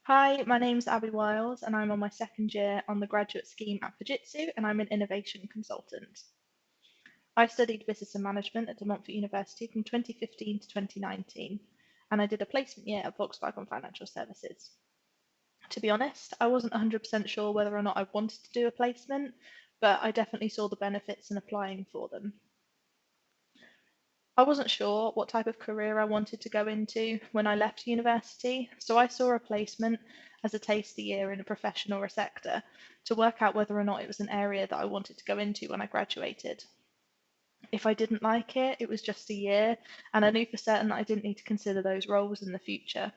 Hi, my name's Abbie Wiles, and I'm on my second year on the graduate scheme at Fujitsu, and I'm an innovation consultant. I studied business and management at De Montfort University from 2015 to 2019, and I did a placement year at Volkswagen Financial Services. To be honest, I wasn't 100% sure whether or not I wanted to do a placement, but I definitely saw the benefits in applying for them. I wasn't sure what type of career I wanted to go into when I left university, so I saw a placement as a taster year in a professional sector to work out whether or not it was an area that I wanted to go into when I graduated. If I didn't like it, it was just a year, and I knew for certain that I didn't need to consider those roles in the future.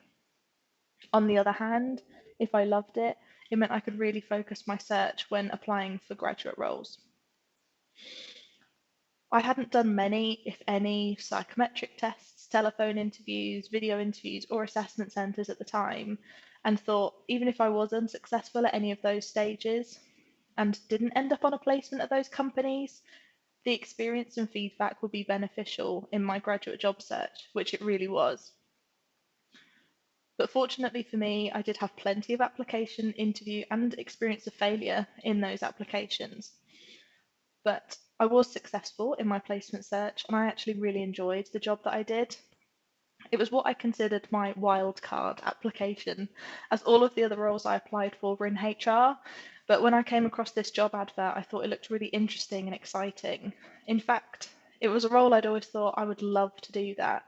On the other hand, if I loved it, it meant I could really focus my search when applying for graduate roles. I hadn't done many, if any, psychometric tests, telephone interviews, video interviews, or assessment centres at the time, and thought even if I was unsuccessful at any of those stages and didn't end up on a placement at those companies, the experience and feedback would be beneficial in my graduate job search, which it really was. But fortunately for me, I did have plenty of application, interview, and experience of failure in those applications. But I was successful in my placement search and I actually really enjoyed the job that I did. It was what I considered my wild card application, as all of the other roles I applied for were in HR. But when I came across this job advert, I thought it looked really interesting and exciting. In fact, it was a role I'd always thought I would love to do that,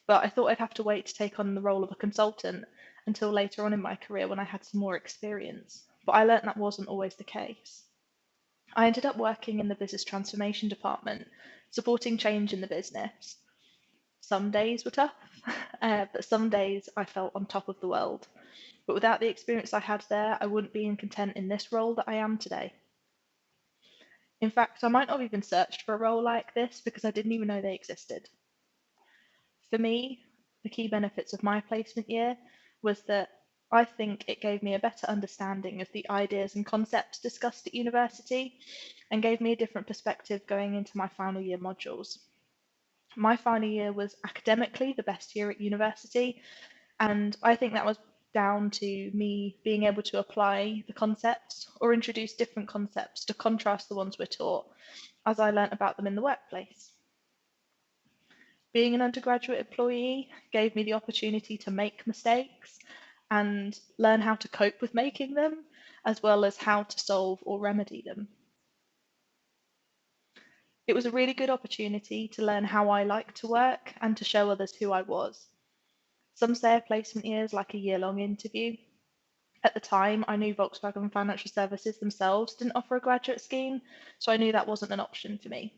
but I thought I'd have to wait to take on the role of a consultant until later on in my career when I had some more experience. But I learnt that wasn't always the case. I ended up working in the business transformation department, supporting change in the business. Some days were tough, but some days I felt on top of the world. But without the experience I had there, I wouldn't be content in this role that I am today. In fact, I might not have even searched for a role like this because I didn't even know they existed. For me, the key benefits of my placement year was that I think it gave me a better understanding of the ideas and concepts discussed at university and gave me a different perspective going into my final year modules. My final year was academically the best year at university, and I think that was down to me being able to apply the concepts or introduce different concepts to contrast the ones we're taught as I learnt about them in the workplace. Being an undergraduate employee gave me the opportunity to make mistakes and learn how to cope with making them, as well as how to solve or remedy them. It was a really good opportunity to learn how I like to work and to show others who I was. Some say a placement year is like a year-long interview. At the time, I knew Volkswagen Financial Services themselves didn't offer a graduate scheme, so I knew that wasn't an option for me.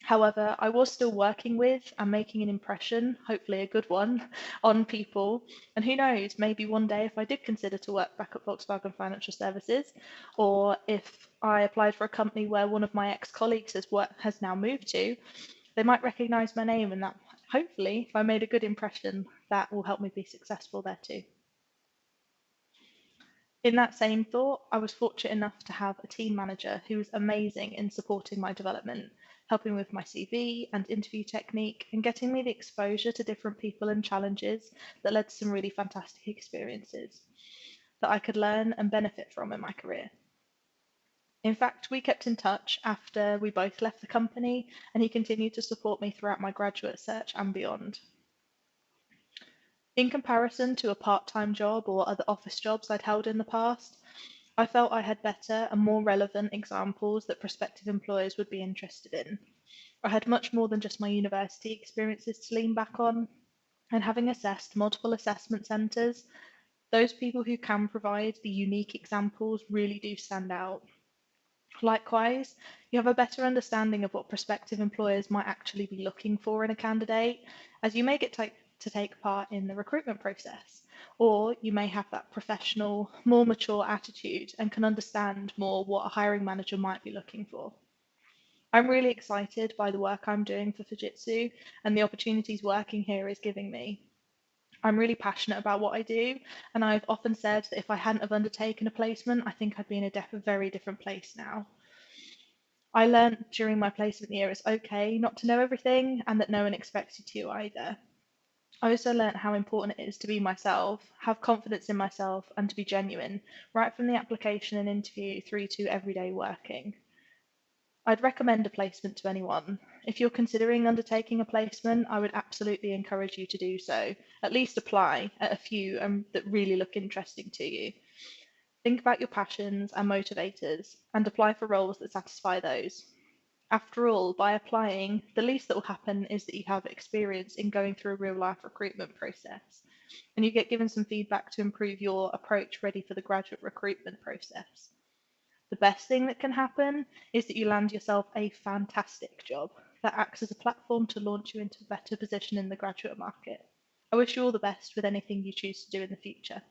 However, I was still working with and making an impression, hopefully a good one, on people. And who knows, maybe one day if I did consider to work back at Volkswagen Financial Services, or if I applied for a company where one of my ex-colleagues has now moved to, they might recognise my name, and that hopefully, if I made a good impression, that will help me be successful there too. In that same thought, I was fortunate enough to have a team manager who was amazing in supporting my development, helping with my CV and interview technique, and getting me the exposure to different people and challenges that led to some really fantastic experiences that I could learn and benefit from in my career. In fact, we kept in touch after we both left the company, and he continued to support me throughout my graduate search and beyond. In comparison to a part-time job or other office jobs I'd held in the past, I felt I had better and more relevant examples that prospective employers would be interested in. I had much more than just my university experiences to lean back on, and having assessed multiple assessment centres, those people who can provide the unique examples really do stand out. Likewise, you have a better understanding of what prospective employers might actually be looking for in a candidate, as you may get to take part in the recruitment process, or you may have that professional, more mature attitude and can understand more what a hiring manager might be looking for. I'm really excited by the work I'm doing for Fujitsu and the opportunities working here is giving me. I'm really passionate about what I do, and I've often said that if I hadn't have undertaken a placement, I think I'd be in a very different place now. I learned during my placement year it's okay not to know everything and that no one expects you to either. I also learnt how important it is to be myself, have confidence in myself, and to be genuine, right from the application and interview through to everyday working. I'd recommend a placement to anyone. If you're considering undertaking a placement, I would absolutely encourage you to do so. At least apply at a few that really look interesting to you. Think about your passions and motivators and apply for roles that satisfy those. After all, by applying, the least that will happen is that you have experience in going through a real life recruitment process and you get given some feedback to improve your approach ready for the graduate recruitment process. The best thing that can happen is that you land yourself a fantastic job that acts as a platform to launch you into a better position in the graduate market. I wish you all the best with anything you choose to do in the future.